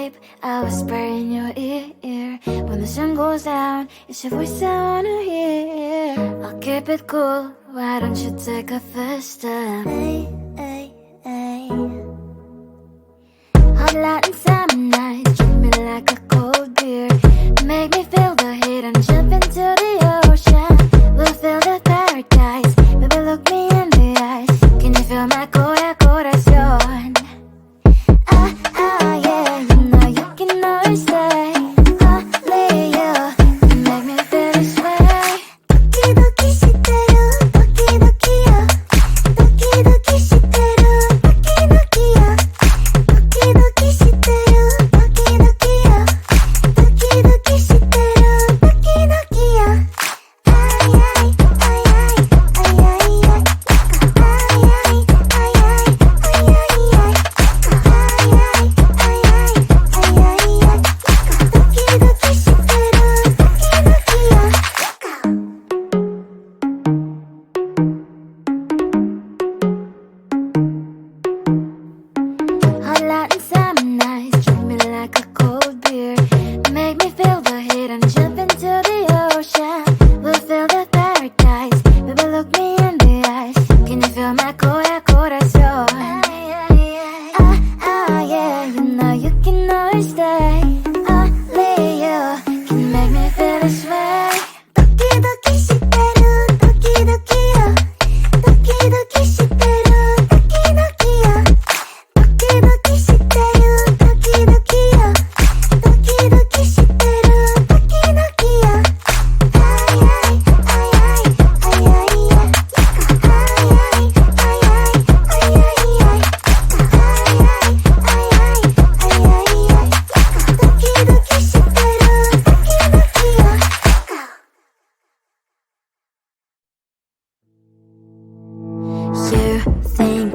babe, I'll whisper in your ear. When the sun goes down, it's your voice I wanna hear. I'll keep it cool, why don't you take a first step? Hey, hey, hey. Hot Latin summer nights, treat me like a cold beer. Make me feel the heat and jump into the ocean. We'll feel the paradise, baby look me in the eyes. Can you feel my corazón? Yeah, you know you can always stay. Only you can make me feel this way. 도끼도끼 시대로 도끼도끼야. 도끼도끼 시대로 도끼도끼야. 도끼도끼 시대로 도끼도끼야. 도끼도끼 시대로 도끼도끼야. Hot Latin summer nights, treat me like a cold beer. Make me feel the heat and jump into the ocean. We'll feel the paradise, baby look me in the eyes. Can you feel my corazón? Yeah, you know you can always stay. Only you can make me feel this way. 도끼도끼 시대로 도끼도끼야. 도끼도끼 시대로 도끼도끼야. 도끼도끼 시대로 도끼도끼야. 도끼도끼 시대로 도끼도끼야. You think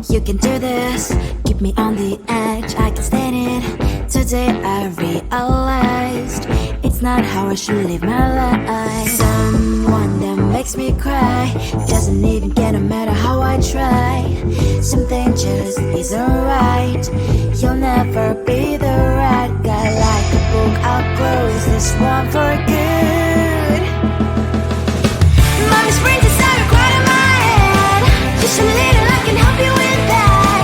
you can do this, keep me on the edge, I can stand it. Today I realized it's not how I should live my life. Someone that makes me cry doesn't even get no matter how I try. Something just isn't right. You'll never be the right guy. Like a book, I'll close this one for good. Mommy's brains inside are quite in my head. Just a little, I can help you with that.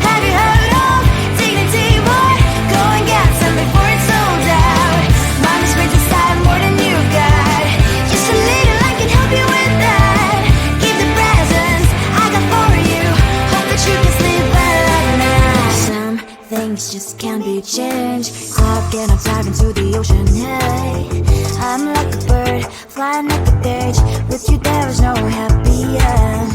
Have you heard of dignity, boy? Go and get some before it's sold out. Mommy's brains inside more than you got. Just a little, I can help you with that. Give the presents I got for you. Hope that you can sleep well at night. Some things just can't be changed. How can I dive into the ocean? Hey, I'm like a bird, flying like a cage. With you there is no happy end.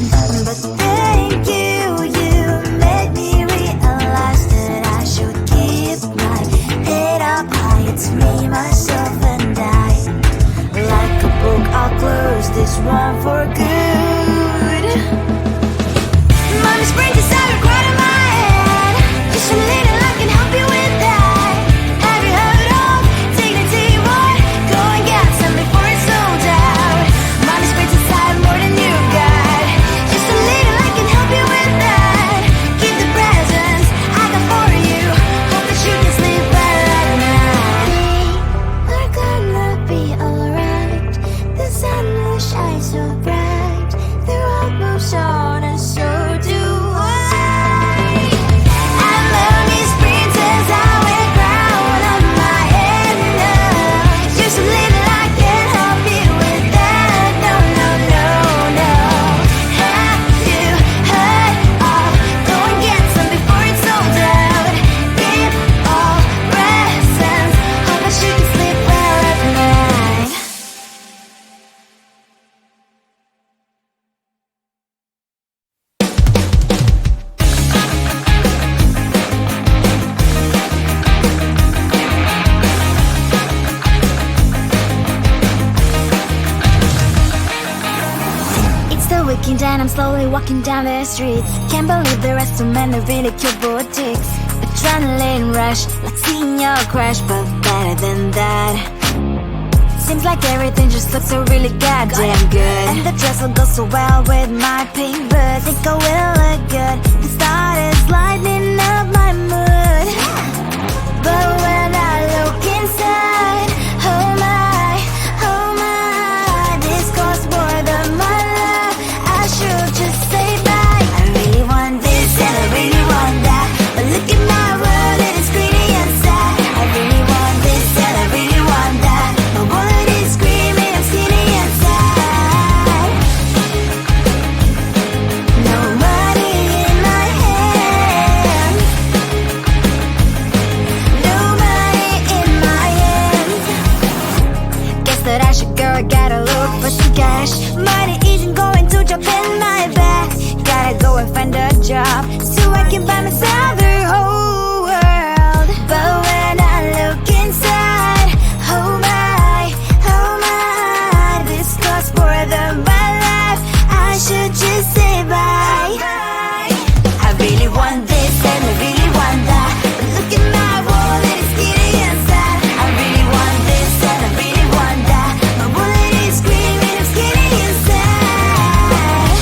But thank you, you made me realize that I should keep my head up high. It's me, myself and I. Like a book, I'll close this one for good. Mommy's brains inside are quite in my head. Just a little, I can help you with that. Have you heard of dignity, boy? Go and get some before it's sold out. Mommy's brains inside more than you got. Just a little, I can help you with that. Give the presents I got for you. Hope that you can sleep well at night. We're gonna be alright. The sun will shine so bright. The road moves on and so do I. I love these princess, I wear crown on my head now. Just a little, I can help you with that. No, no, no, no. Have you heard of? Go and get some before it's sold out. Give all presents. Hope that you can sleep well at night. It's the weekend and I'm slowly walking down the streets. Can't believe there are so many really cute boutiques. Adrenaline rush, like seeing your crush, but better than that. Seems like everything just looks so really goddamn good. And the dress will go so well with my pink boots. Think I will look good. The start is lighting up my mood. But when I look inside, oh my, this costs more than my life. I should just say bye. I really want this and I really want that, but look at my world and it's greedy and sad. I really want this and I really want that, my wallet is screaming I'm skinny and sad. No money in my hands, no money in my hands. Guess that I should go, I gotta look for some cash. Money isn't going to jump in my bag. Gotta go and find a job so I can buy myself the whole world. But when I look inside, oh my, this costs more than my life. I should just say bye. I really want this and I really want that, but look at my wallet, it's skinny and sad. I really want this and I really want that, my wallet is screaming I'm skinny and sad.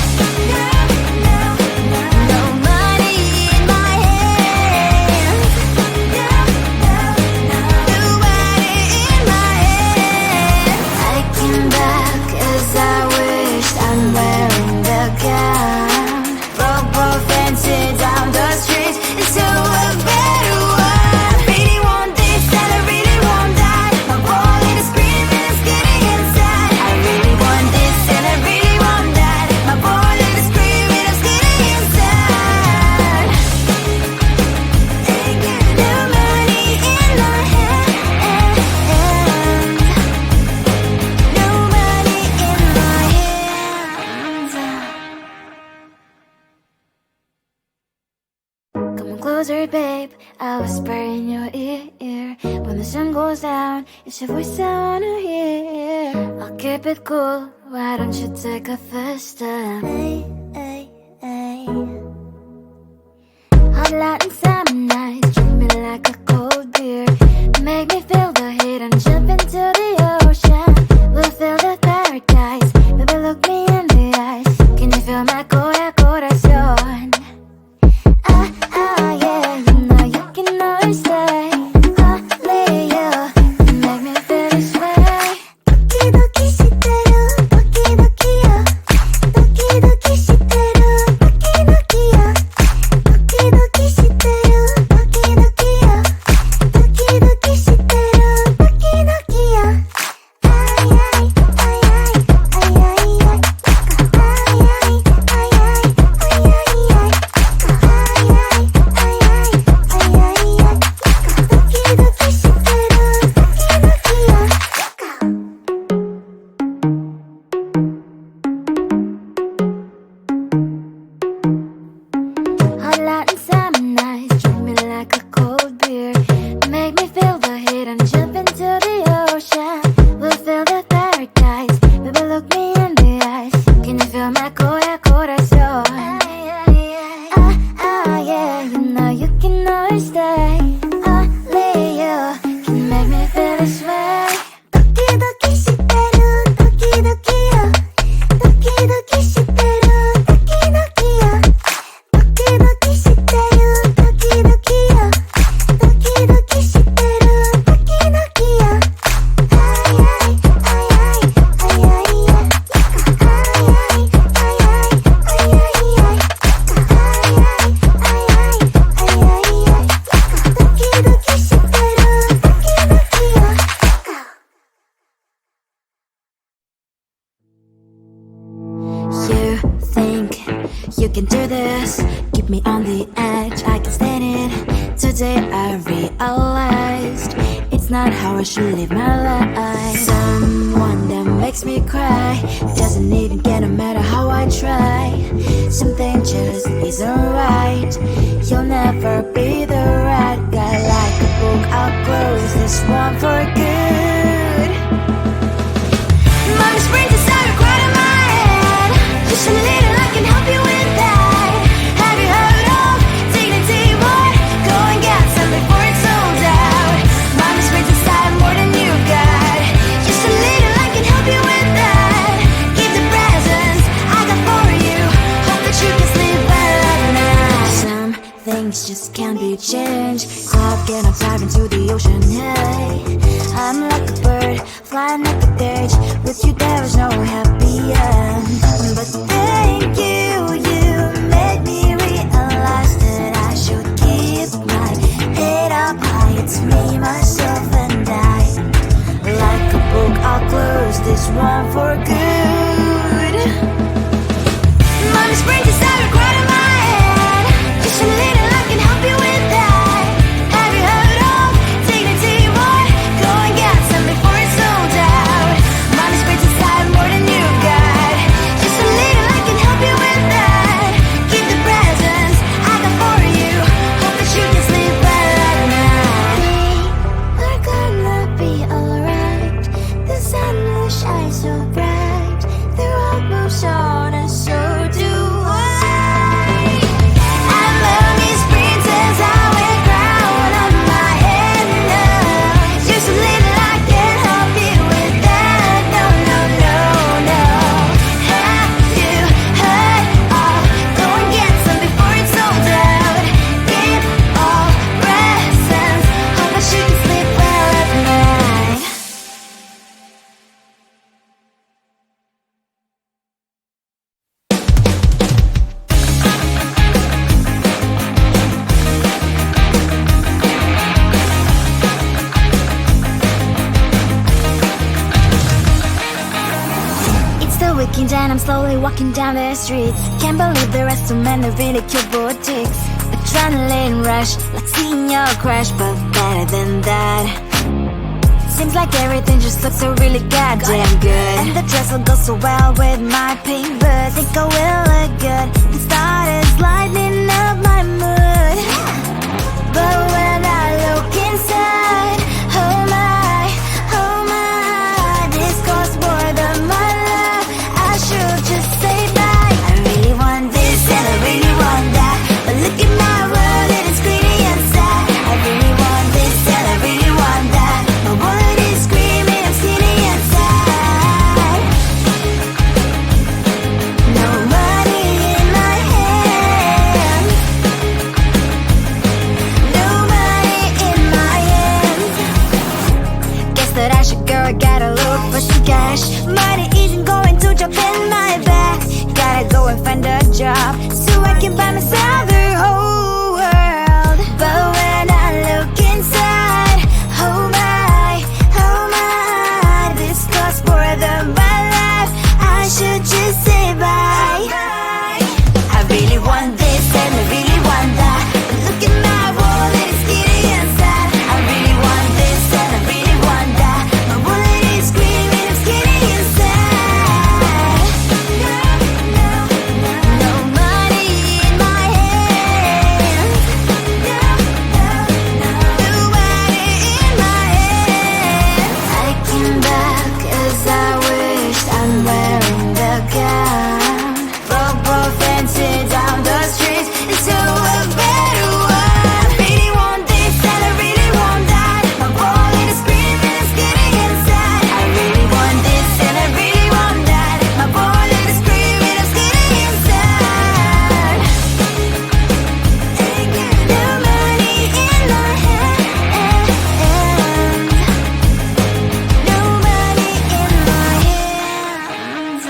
No money in my hands, no money in my hands. I came back as I wished, I'm wearing the gown. Broke fancy down the streets into a better one. I really want this and I really want that, my wallet is screaming I'm skinny and sad. I really want this and I really want that, my wallet is screaming I'm skinny and sad. No money in my hands, no money in my hands. Come closer, babe, I'll whisper in your ear. When the sun goes down, it's your voice I wanna hear. I'll keep it cool, why don't you take a first step? Hey. Hot light and summer nights, treat me like a cold beer. Make me feel the heat and jump into the ocean. We'll feel the paradise, baby look me in the eyes. Can you feel my corazón? Yeah, you know you can always stay. Only you can make me feel this way. Doki shiteru, doki doki yo. Doki shiteru, doki doki yo. Doki shiteru, doki doki yo. Doki shiteru, doki doki yo. Ay ay ay ay ay ay ay. Ay ay ay ay ay ay ay. Hot light and summer nights, treat me like a cold beer. Make me feel the heat and jump into the ocean. We'll feel the paradise, baby look me in the eyes. Can you feel my corazón? Yeah, you know you can always stay. Only you can make me feel this way. Doki shiteru, doki doki yo. Doki shiteru, doki doki yo. Doki shiteru, doki doki yo. Doki shiteru, doki doki yo. Ay ay ay ay ay ay ay. Ay ay ay ay ay ay. You think you can do this, keep me on the edge, I can stand it. Today I realized it's not how I should live my life. Someone that makes me cry doesn't even get no matter how I try. Something just isn't right. You'll never be the right guy. Like a book, I'll close this one for good. Mommy springs inside a quite in my head. Just a little, I can help you with that. Have you heard of dignity, boy? Go and get some before it's sold out. Mommy springs inside more than you got. Just a little, I can help you with that. Give the presents I got for you. Hope that you can sleep well at night. Some things this just can't be changed. Stop getting dive into the ocean, hey. I'm like a bird, flying like a cage. With you there is no happy end. But thank you, you made me realize that I should keep my head up high. It's me, myself and I. Like a book, I'll close this one for good. Mommy springs inside a cry to my head. Just a little I can help you with that. Have you heard of dignity, boy? Go and get some before it's sold out. Mommy springs inside more than you got. Just a little I can help you with that. Keep the presents I got for you. Hope that you can sleep well at night. We're gonna be alright. The sun will shine so bright. The road moves on and so do I. And lonely springs as I wear crown on my head now. Just a little I can help you with that. No, no, no, no. Have you heard of? Go and get some before it's sold out. Keep all presents. Hope that you can sleep well at night. It's the weekend and I'm slowly walking down the streets. Can't believe there are so many really cute boutiques. Adrenaline rush, like seeing your crush, but better than that. Seems like everything just looks so really goddamn good. And the dress will go so well with my pink boots. Think I will look good. The start is lighting up my mood. But when I look inside, oh my, this costs more than my love. I should just say bye. I really want this and I really want that. But look at my world, it is greedy and sad. I really want this and I really want that. My wallet is screaming, I'm skinny and sad. No money in my hand. No money in my hand. Guess that I should go, I gotta look for some cash. Money isn't going to jump in my bag. Gotta go and find a job so I can buy myself the whole world. But when I look inside, oh my, this costs more than my life. I should just say bye. I really want this and I really want that. But look at my wallet, it's skinny and sad. I really want this and I really want that. My wallet is screaming, I'm skinny and sad. No money in my hand. No money in my hand. I came back as I wished. I'm wearing the gown. Bobo fancy down the streets into a better one. I really want this and I really want that. My wallet is screaming, it's getting inside. I really want this and I really want that. My wallet is screaming, it's getting inside. No money in my hand. No money in my hands.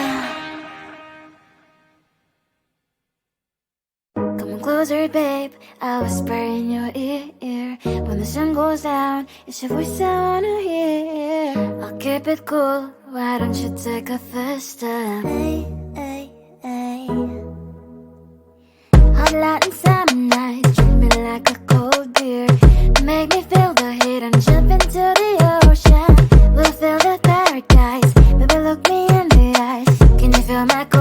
Come on closer, babe. I'll whisper in your ear. When the sun goes down, it's your voice I wanna hear. I'll keep it cool. Why don't you take a first step? Hey, hey, hey. Hot Latin summer nights, treat me like a cold beer. Make me feel the heat and jump into the ocean. We'll feel the paradise. Baby, look me in the eyes. Can you feel my cold?